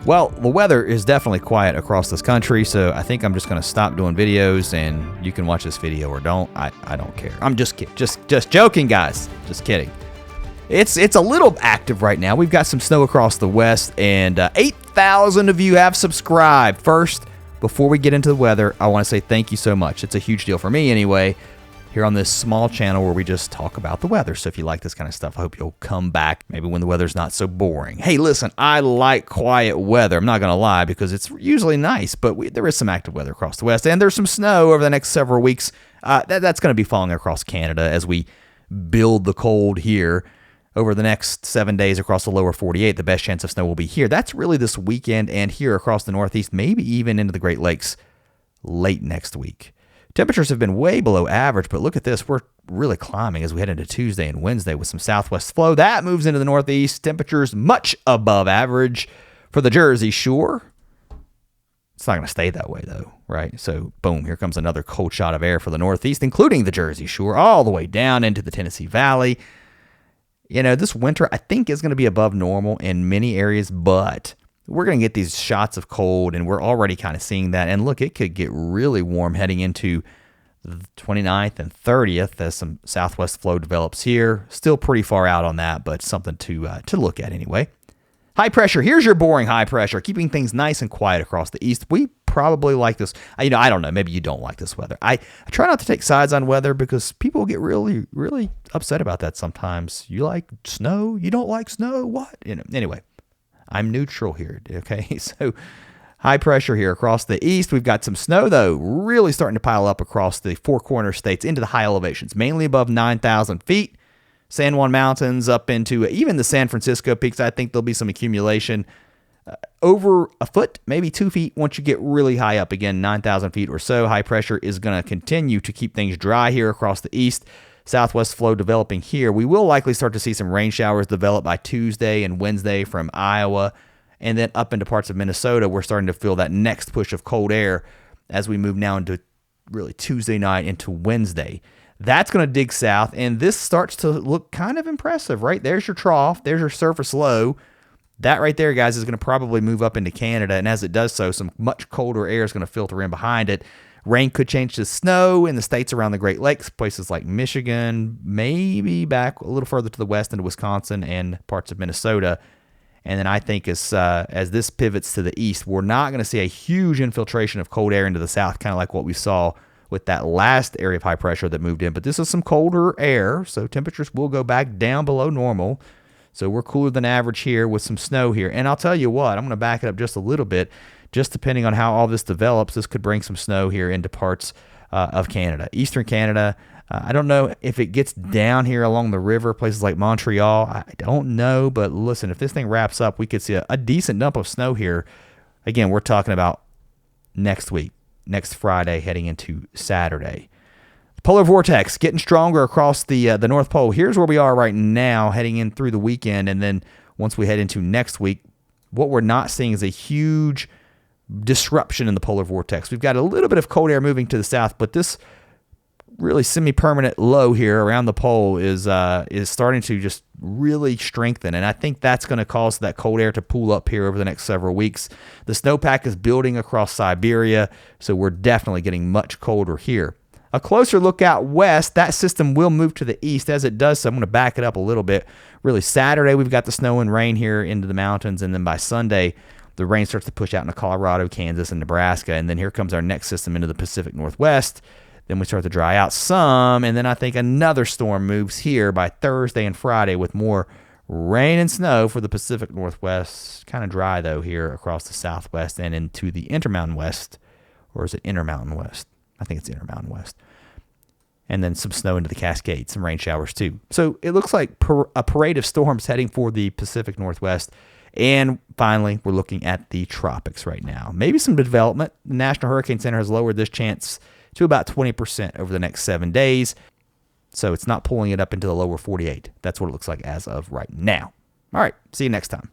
Well, the weather is definitely quiet across this country, so I think I'm just going to stop doing videos, and you can watch this video or don't. I don't care. I'm just kidding. Just joking, guys. Just kidding. It's a little active right now. We've got some snow across the west, and 8,000 of you have subscribed. First, before we get into the weather, I want to say thank you so much. It's a huge deal for me anyway, here on this small channel where we just talk about the weather. So if you like this kind of stuff, I hope you'll come back maybe when the weather's not so boring. Hey, listen, I like quiet weather. I'm not going to lie, because it's usually nice, but there is some active weather across the west, and there's some snow over the next several weeks. That's going to be falling across Canada as we build the cold here. Over the next 7 days across the lower 48, the best chance of snow will be here. That's really this weekend, and here across the Northeast, maybe even into the Great Lakes late next week. Temperatures have been way below average, but look at this. We're really climbing as we head into Tuesday and Wednesday with some southwest flow. That moves into the Northeast. Temperatures much above average for the Jersey Shore. It's not going to stay that way, though, right? So, boom, here comes another cold shot of air for the Northeast, including the Jersey Shore, all the way down into the Tennessee Valley. You know, this winter, I think, is going to be above normal in many areas, but we're going to get these shots of cold, and we're already kind of seeing that. And look, it could get really warm heading into the 29th and 30th as some southwest flow develops here. Still pretty far out on that, but something to look at anyway. High pressure. Here's your boring high pressure, keeping things nice and quiet across the east. We probably like this. I don't know. Maybe you don't like this weather. I try not to take sides on weather because people get really, really upset about that sometimes. You like snow? You don't like snow? What? Anyway. I'm neutral here, okay? So high pressure here across the east. We've got some snow, though, really starting to pile up across the Four Corners states into the high elevations, mainly above 9,000 feet. San Juan Mountains up into even the San Francisco peaks. I think there'll be some accumulation over a foot, maybe 2 feet once you get really high up. Again, 9,000 feet or so. High pressure is going to continue to keep things dry here across the east. Southwest flow developing here. We will likely start to see some rain showers develop by Tuesday and Wednesday from Iowa, and then up into parts of Minnesota. We're starting to feel that next push of cold air as we move now into really Tuesday night into Wednesday. That's going to dig south, and this starts to look kind of impressive, right? There's your trough. There's your surface low. That right there, guys, is going to probably move up into Canada, and as it does so, some much colder air is going to filter in behind it. Rain could change to snow in the states around the Great Lakes, places like Michigan, maybe back a little further to the west into Wisconsin and parts of Minnesota. And then I think as this pivots to the east, we're not going to see a huge infiltration of cold air into the south, kind of like what we saw with that last area of high pressure that moved in. But this is some colder air, so temperatures will go back down below normal. So we're cooler than average here with some snow here. And I'll tell you what, I'm going to back it up just a little bit. Just depending on how all this develops, this could bring some snow here into parts of Canada. Eastern Canada, I don't know if it gets down here along the river, places like Montreal. I don't know, but listen, if this thing wraps up, we could see a decent dump of snow here. Again, we're talking about next week, next Friday, heading into Saturday. The polar vortex getting stronger across the North Pole. Here's where we are right now, heading in through the weekend, and then once we head into next week, what we're not seeing is a huge disruption in the polar vortex. We've got a little bit of cold air moving to the south, but this really semi-permanent low here around the pole is starting to just really strengthen, and I think that's going to cause that cold air to pool up here over the next several weeks. The snowpack is building across Siberia, so we're definitely getting much colder here. A closer look out west, that system will move to the east. As it does so, I'm going to back it up a little bit. Really, Saturday, we've got the snow and rain here into the mountains, and then by Sunday, the rain starts to push out into Colorado, Kansas, and Nebraska. And then here comes our next system into the Pacific Northwest. Then we start to dry out some. And then I think another storm moves here by Thursday and Friday with more rain and snow for the Pacific Northwest. Kind of dry, though, here across the Southwest and into the Intermountain West. Or is it Intermountain West? I think it's Intermountain West. And then some snow into the Cascades, some rain showers, too. So it looks like a parade of storms heading for the Pacific Northwest. And finally, we're looking at the tropics right now. Maybe some development. The National Hurricane Center has lowered this chance to about 20% over the next 7 days. So it's not pulling it up into the lower 48. That's what it looks like as of right now. All right, see you next time.